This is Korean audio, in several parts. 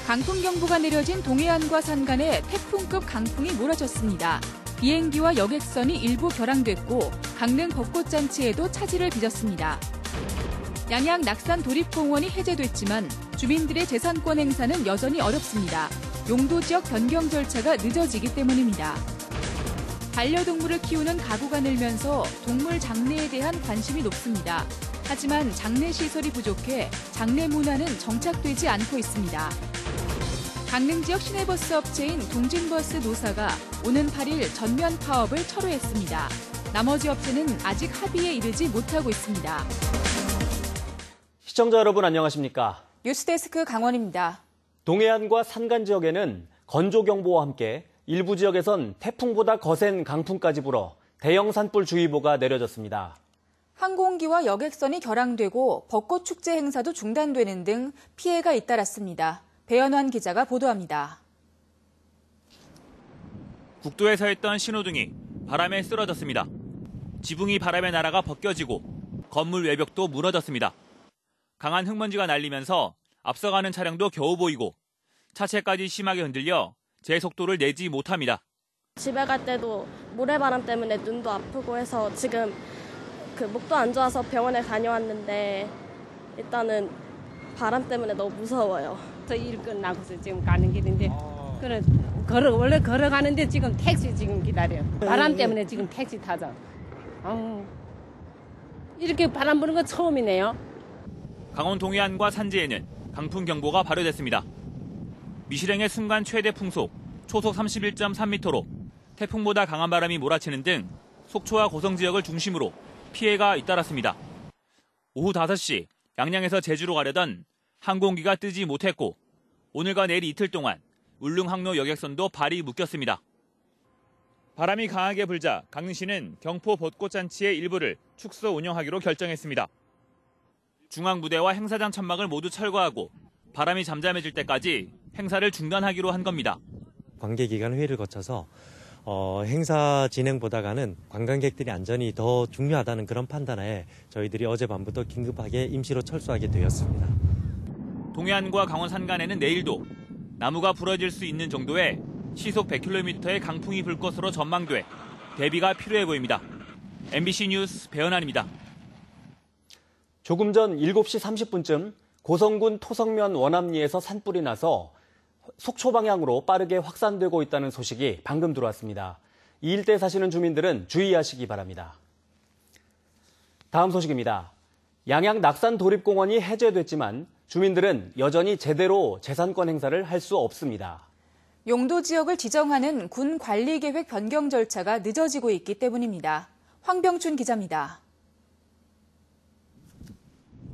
강풍경보가 내려진 동해안과 산간에 태풍급 강풍이 몰아쳤습니다. 비행기와 여객선이 일부 결항됐고 강릉 벚꽃잔치에도 차질을 빚었습니다. 양양 낙산 도립공원이 해제됐지만 주민들의 재산권 행사는 여전히 어렵습니다. 용도 지역 변경 절차가 늦어지기 때문입니다. 반려동물을 키우는 가구가 늘면서 동물 장례에 대한 관심이 높습니다. 하지만 장례 시설이 부족해 장례 문화는 정착되지 않고 있습니다. 강릉 지역 시내버스 업체인 동진버스 노사가 오는 8일 전면 파업을 철회했습니다. 나머지 업체는 아직 합의에 이르지 못하고 있습니다. 시청자 여러분 안녕하십니까? 뉴스데스크 강원입니다. 동해안과 산간 지역에는 건조경보와 함께 일부 지역에선 태풍보다 거센 강풍까지 불어 대형 산불주의보가 내려졌습니다. 항공기와 여객선이 결항되고 벚꽃축제 행사도 중단되는 등 피해가 잇따랐습니다. 배현환 기자가 보도합니다. 국도에 서 있던 신호등이 바람에 쓰러졌습니다. 지붕이 바람에 날아가 벗겨지고 건물 외벽도 무너졌습니다. 강한 흙먼지가 날리면서 앞서가는 차량도 겨우 보이고 차체까지 심하게 흔들려 제 속도를 내지 못합니다. 집에 갈 때도 모래바람 때문에 눈도 아프고 해서 지금 목도 안 좋아서 병원에 다녀왔는데 일단은 바람 때문에 너무 무서워요. 저 일 끝나고서 지금 가는 길인데 원래 걸어가는데 지금 택시 지금 기다려요. 바람 때문에 지금 택시 타죠. 이렇게 바람 부는 건 처음이네요. 강원 동해안과 산지에는 강풍경보가 발효됐습니다. 미실행의 순간 최대 풍속 초속 31.3m로 태풍보다 강한 바람이 몰아치는 등 속초와 고성 지역을 중심으로 피해가 잇따랐습니다. 오후 5시 양양에서 제주로 가려던 항공기가 뜨지 못했고 오늘과 내일 이틀 동안 울릉 항로 여객선도 발이 묶였습니다. 바람이 강하게 불자 강릉시는 경포 벚꽃잔치의 일부를 축소 운영하기로 결정했습니다. 중앙무대와 행사장 천막을 모두 철거하고 바람이 잠잠해질 때까지 행사를 중단하기로 한 겁니다. 관계기관 회의를 거쳐서 행사 진행보다가는 관광객들의 안전이 더 중요하다는 그런 판단하에 저희들이 어젯밤부터 긴급하게 임시로 철수하게 되었습니다. 동해안과 강원 산간에는 내일도 나무가 부러질 수 있는 정도의 시속 100km의 강풍이 불 것으로 전망돼 대비가 필요해 보입니다. MBC 뉴스 배현환입니다. 조금 전 7시 30분쯤 고성군 토성면 원암리에서 산불이 나서 속초 방향으로 빠르게 확산되고 있다는 소식이 방금 들어왔습니다. 이 일대에 사시는 주민들은 주의하시기 바랍니다. 다음 소식입니다. 양양 낙산 도립공원이 해제됐지만 주민들은 여전히 제대로 재산권 행사를 할 수 없습니다. 용도 지역을 지정하는 군 관리계획 변경 절차가 늦어지고 있기 때문입니다. 황병춘 기자입니다.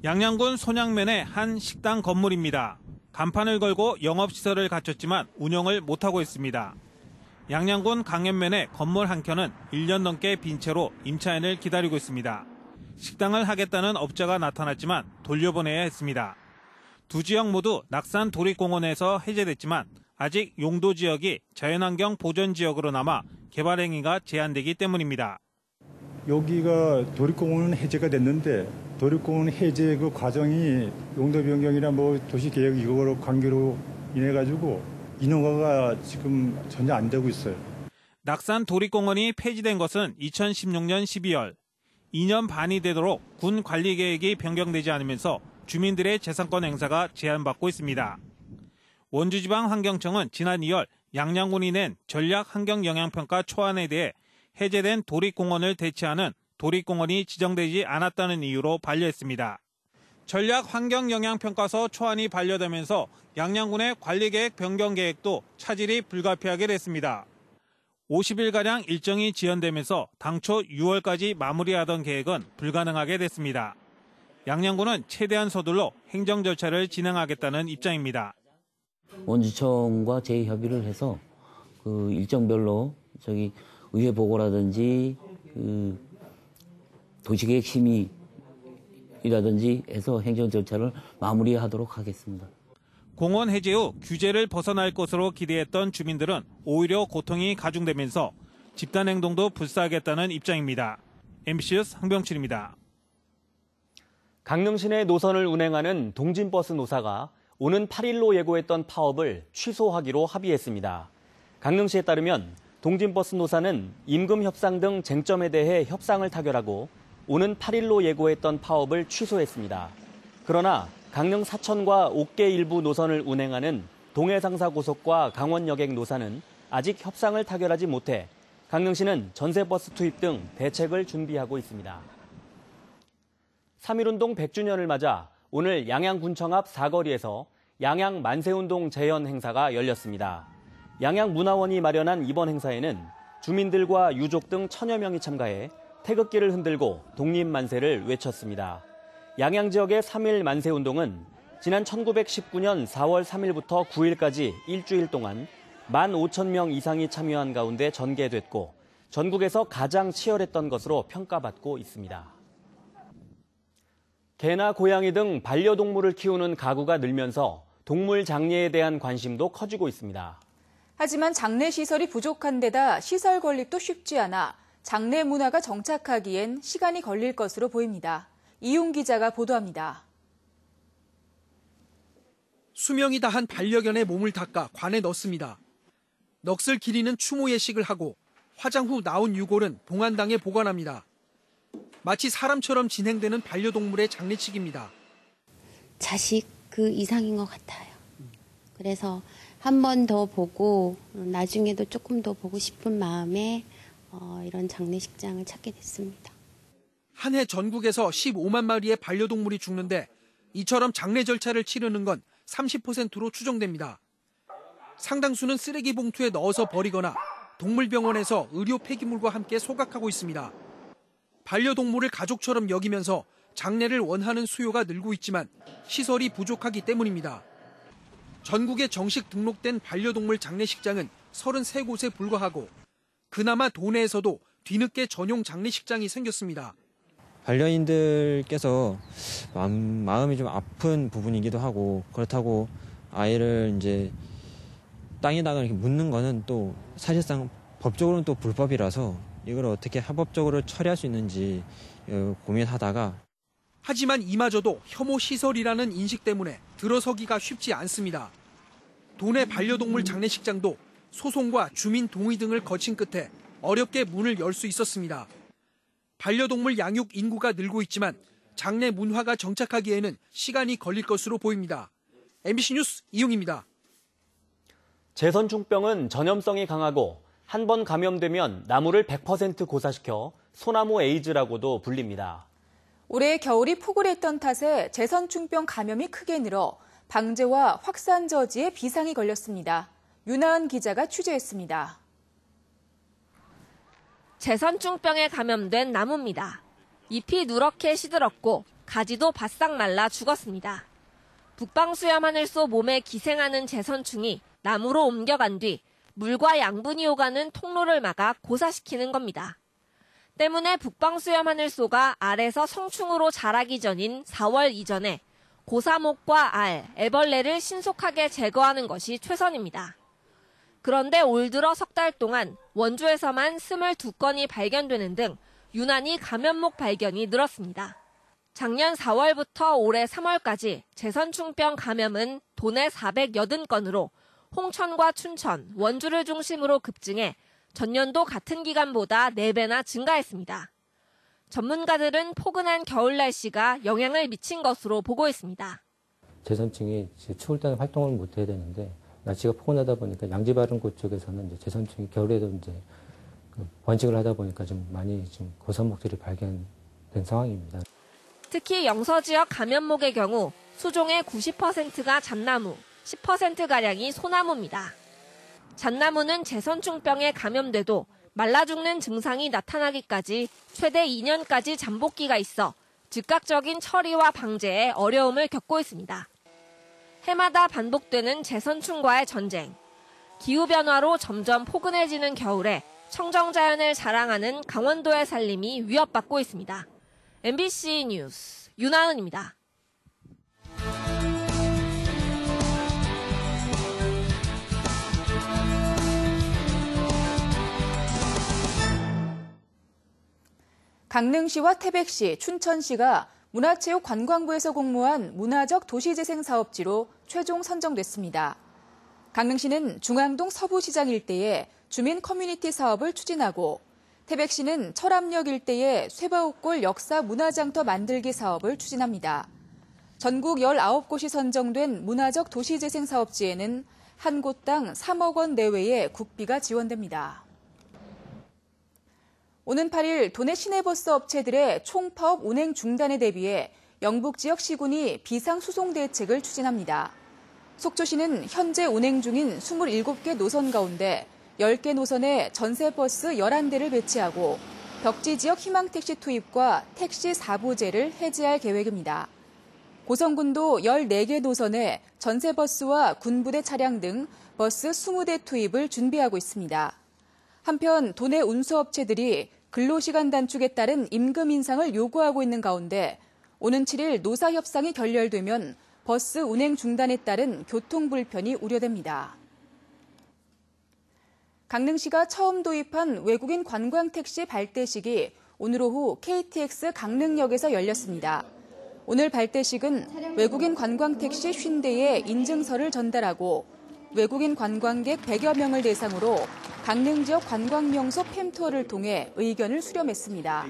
양양군 손양면의 한 식당 건물입니다. 간판을 걸고 영업시설을 갖췄지만 운영을 못하고 있습니다. 양양군 강현면의 건물 한 켠은 1년 넘게 빈 채로 임차인을 기다리고 있습니다. 식당을 하겠다는 업자가 나타났지만 돌려보내야 했습니다. 두 지역 모두 낙산 도립공원에서 해제됐지만 아직 용도 지역이 자연환경 보전 지역으로 남아 개발 행위가 제한되기 때문입니다. 여기가 도립공원은 해제가 됐는데 도립공원 해제 그 과정이 용도 변경이나 도시계획 이거로 관계로 인해 가지고 인허가가 지금 전혀 안 되고 있어요. 낙산 도립공원이 폐지된 것은 2016년 12월. 2년 반이 되도록 군 관리 계획이 변경되지 않으면서 주민들의 재산권 행사가 제한받고 있습니다. 원주지방환경청은 지난 2월 양양군이 낸 전략 환경 영향평가 초안에 대해 해제된 도립공원을 대체하는 도립공원이 지정되지 않았다는 이유로 반려했습니다. 전략 환경 영향평가서 초안이 반려되면서 양양군의 관리계획 변경 계획도 차질이 불가피하게 됐습니다. 50일가량 일정이 지연되면서 당초 6월까지 마무리하던 계획은 불가능하게 됐습니다. 양양군은 최대한 서둘러 행정 절차를 진행하겠다는 입장입니다. 원주청과 재협의를 해서 그 일정별로 의회 보고라든지 도시계획 심의라든지 해서 행정 절차를 마무리하도록 하겠습니다. 공원 해제 후 규제를 벗어날 것으로 기대했던 주민들은 오히려 고통이 가중되면서 집단 행동도 불사하겠다는 입장입니다. MBC 뉴스 황병춘입니다. 강릉 시내 노선을 운행하는 동진버스 노사가 오는 8일로 예고했던 파업을 취소하기로 합의했습니다. 강릉시에 따르면 동진버스 노사는 임금 협상 등 쟁점에 대해 협상을 타결하고 오는 8일로 예고했던 파업을 취소했습니다. 그러나 강릉 사천과 옥계 일부 노선을 운행하는 동해상사고속과 강원여객 노사는 아직 협상을 타결하지 못해 강릉시는 전세버스 투입 등 대책을 준비하고 있습니다. 3.1운동 100주년을 맞아 오늘 양양군청 앞 사거리에서 양양 만세운동 재현 행사가 열렸습니다. 양양문화원이 마련한 이번 행사에는 주민들과 유족 등 1000여 명이 참가해 태극기를 흔들고 독립만세를 외쳤습니다. 양양 지역의 3.1 만세운동은 지난 1919년 4월 3일부터 9일까지 일주일 동안 15,000명 이상이 참여한 가운데 전개됐고 전국에서 가장 치열했던 것으로 평가받고 있습니다. 개나 고양이 등 반려동물을 키우는 가구가 늘면서 동물 장례에 대한 관심도 커지고 있습니다. 하지만 장례 시설이 부족한 데다 시설 건립도 쉽지 않아 장례 문화가 정착하기엔 시간이 걸릴 것으로 보입니다. 이용 기자가 보도합니다. 수명이 다한 반려견의 몸을 닦아 관에 넣습니다. 넋을 기리는 추모 예식을 하고 화장 후 나온 유골은 봉안당에 보관합니다. 마치 사람처럼 진행되는 반려동물의 장례식입니다. 자식 그 이상인 것 같아요. 그래서 한 번 더 보고 나중에도 조금 더 보고 싶은 마음에 이런 장례식장을 찾게 됐습니다. 한 해 전국에서 15만 마리의 반려동물이 죽는데 이처럼 장례 절차를 치르는 건 30%로 추정됩니다. 상당수는 쓰레기 봉투에 넣어서 버리거나 동물병원에서 의료 폐기물과 함께 소각하고 있습니다. 반려동물을 가족처럼 여기면서 장례를 원하는 수요가 늘고 있지만 시설이 부족하기 때문입니다. 전국에 정식 등록된 반려동물 장례식장은 33곳에 불과하고 그나마 도내에서도 뒤늦게 전용 장례식장이 생겼습니다. 반려인들께서 마음이 좀 아픈 부분이기도 하고 그렇다고 아이를 이제 땅에다가 이렇게 묻는 거는 또 사실상 법적으로는 또 불법이라서 이걸 어떻게 합법적으로 처리할 수 있는지 고민하다가 하지만 이마저도 혐오 시설이라는 인식 때문에 들어서기가 쉽지 않습니다. 도내 반려동물 장례식장도 소송과 주민 동의 등을 거친 끝에 어렵게 문을 열 수 있었습니다. 반려동물 양육 인구가 늘고 있지만 장례 문화가 정착하기에는 시간이 걸릴 것으로 보입니다. MBC 뉴스 이용입니다. 제선충병은 전염성이 강하고 한 번 감염되면 나무를 100% 고사시켜 소나무 에이즈라고도 불립니다. 올해 겨울이 포근했던 탓에 제선충병 감염이 크게 늘어 방제와 확산 저지에 비상이 걸렸습니다. 윤하은 기자가 취재했습니다. 제선충병에 감염된 나무입니다. 잎이 누렇게 시들었고 가지도 바싹 말라 죽었습니다. 북방수염 하늘소 몸에 기생하는 제선충이 나무로 옮겨간 뒤 물과 양분이 오가는 통로를 막아 고사시키는 겁니다. 때문에 북방수염 하늘소가 알에서 성충으로 자라기 전인 4월 이전에 고사목과 알, 애벌레를 신속하게 제거하는 것이 최선입니다. 그런데 올 들어 석 달 동안 원주에서만 22건이 발견되는 등 유난히 감염목 발견이 늘었습니다. 작년 4월부터 올해 3월까지 제선충병 감염은 도내 480건으로 홍천과 춘천, 원주를 중심으로 급증해 전년도 같은 기간보다 4배나 증가했습니다. 전문가들은 포근한 겨울 날씨가 영향을 미친 것으로 보고 있습니다. 제선충이 추울 때는 활동을 못 해야 되는데 날씨가 포근하다 보니까 양지바른곳 쪽에서는 이제 제선충이 겨울에도 이제 번식을 하다 보니까 좀 많이 지금 고사목들이 발견된 상황입니다. 특히 영서 지역 감염목의 경우 수종의 90%가 잣나무, 10%가량이 소나무입니다. 잣나무는 제선충병에 감염돼도 말라 죽는 증상이 나타나기까지 최대 2년까지 잠복기가 있어 즉각적인 처리와 방제에 어려움을 겪고 있습니다. 해마다 반복되는 제선충과의 전쟁, 기후변화로 점점 포근해지는 겨울에 청정자연을 자랑하는 강원도의 살림이 위협받고 있습니다. MBC 뉴스 윤하은입니다. 강릉시와 태백시, 춘천시가 문화체육관광부에서 공모한 문화적 도시재생 사업지로 최종 선정됐습니다. 강릉시는 중앙동 서부시장 일대에 주민 커뮤니티 사업을 추진하고 태백시는 철암역 일대에 쇠바웃골 역사 문화장터 만들기 사업을 추진합니다. 전국 19곳이 선정된 문화적 도시재생 사업지에는 한 곳당 3억 원 내외의 국비가 지원됩니다. 오는 8일 도내 시내버스 업체들의 총파업 운행 중단에 대비해 영북 지역 시군이 비상수송 대책을 추진합니다. 속초시는 현재 운행 중인 27개 노선 가운데 10개 노선에 전세버스 11대를 배치하고 벽지 지역 희망택시 투입과 택시 4부제를 해제할 계획입니다. 고성군도 14개 노선에 전세버스와 군부대 차량 등 버스 20대 투입을 준비하고 있습니다. 한편 도내 운수업체들이 근로시간 단축에 따른 임금 인상을 요구하고 있는 가운데 오는 7일 노사협상이 결렬되면 버스 운행 중단에 따른 교통 불편이 우려됩니다. 강릉시가 처음 도입한 외국인 관광택시 발대식이 오늘 오후 KTX 강릉역에서 열렸습니다. 오늘 발대식은 외국인 관광택시 50대에 인증서를 전달하고 외국인 관광객 100여 명을 대상으로 강릉 지역 관광명소 팸투어를 통해 의견을 수렴했습니다.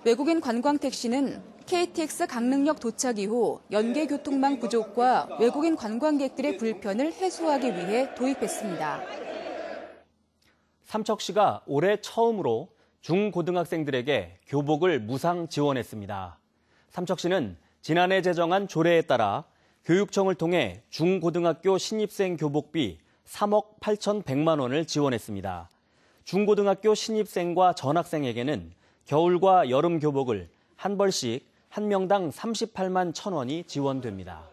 외국인 관광택시는 KTX 강릉역 도착 이후 연계 교통망 부족과 외국인 관광객들의 불편을 해소하기 위해 도입했습니다. 삼척시가 올해 처음으로 중고등학생들에게 교복을 무상 지원했습니다. 삼척시는 지난해 제정한 조례에 따라 교육청을 통해 중고등학교 신입생 교복비 3억 8,100만 원을 지원했습니다. 중고등학교 신입생과 전학생에게는 겨울과 여름 교복을 한 벌씩 한 명당 38만 1,000원이 지원됩니다.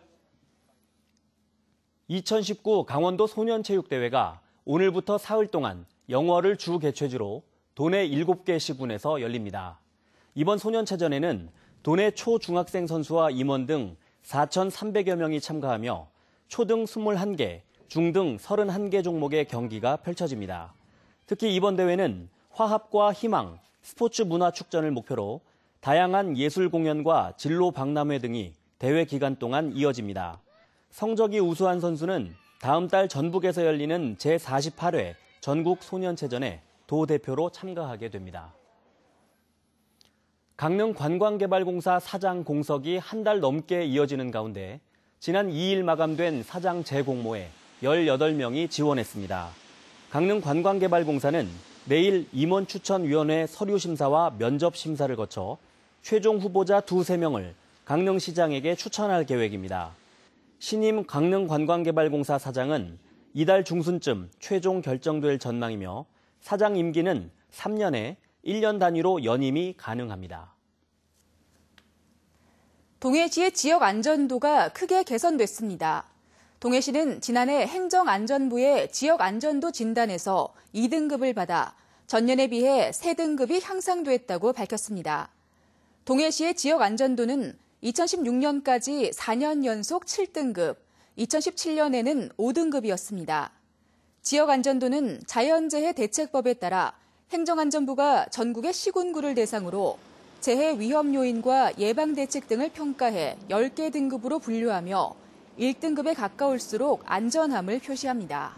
2019 강원도 소년체육대회가 오늘부터 사흘 동안 영월을 주 개최지로 도내 7개 시군에서 열립니다. 이번 소년체전에는 도내 초중학생 선수와 임원 등 4,300여 명이 참가하며 초등 21개, 중등 31개 종목의 경기가 펼쳐집니다. 특히 이번 대회는 화합과 희망, 스포츠 문화 축전을 목표로 다양한 예술 공연과 진로 박람회 등이 대회 기간 동안 이어집니다. 성적이 우수한 선수는 다음 달 전북에서 열리는 제48회 전국 소년체전에 도 대표로 참가하게 됩니다. 강릉관광개발공사 사장 공석이 한 달 넘게 이어지는 가운데 지난 2일 마감된 사장 재공모에 18명이 지원했습니다. 강릉관광개발공사는 내일 임원추천위원회 서류심사와 면접심사를 거쳐 최종 후보자 2-3명을 강릉시장에게 추천할 계획입니다. 신임 강릉관광개발공사 사장은 이달 중순쯤 최종 결정될 전망이며 사장 임기는 3년에 1년 단위로 연임이 가능합니다. 동해시의 지역 안전도가 크게 개선됐습니다. 동해시는 지난해 행정안전부의 지역 안전도 진단에서 2등급을 받아 전년에 비해 3등급이 향상됐다고 밝혔습니다. 동해시의 지역 안전도는 2016년까지 4년 연속 7등급, 2017년에는 5등급이었습니다. 지역 안전도는 자연재해 대책법에 따라 행정안전부가 전국의 시군구를 대상으로 재해 위험 요인과 예방 대책 등을 평가해 10개 등급으로 분류하며 1등급에 가까울수록 안전함을 표시합니다.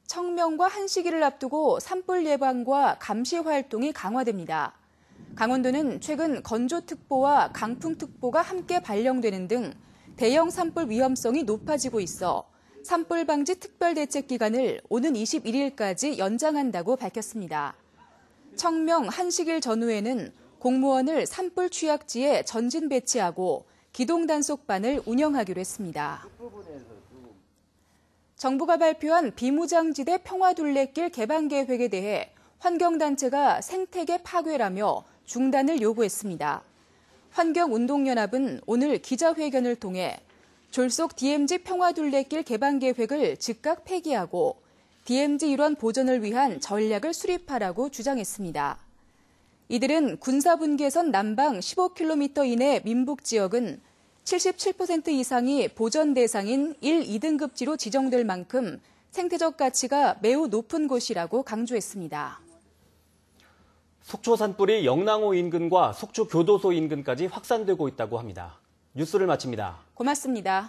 청명과 한시기를 앞두고 산불 예방과 감시 활동이 강화됩니다. 강원도는 최근 건조특보와 강풍특보가 함께 발령되는 등 대형 산불 위험성이 높아지고 있어 산불 방지 특별대책 기간을 오는 21일까지 연장한다고 밝혔습니다. 청명 한시길 전후에는 공무원을 산불 취약지에 전진 배치하고 기동 단속반을 운영하기로 했습니다. 정부가 발표한 비무장지대 평화둘레길 개방 계획에 대해 환경단체가 생태계 파괴라며 중단을 요구했습니다. 환경운동연합은 오늘 기자회견을 통해 졸속 DMZ 평화둘레길 개방 계획을 즉각 폐기하고 DMZ 일원 보전을 위한 전략을 수립하라고 주장했습니다. 이들은 군사분계선 남방 15km 이내 민북 지역은 77% 이상이 보전 대상인 1, 2등급지로 지정될 만큼 생태적 가치가 매우 높은 곳이라고 강조했습니다. 속초 산불이 영랑호 인근과 속초 교도소 인근까지 확산되고 있다고 합니다. 뉴스를 마칩니다. 고맙습니다.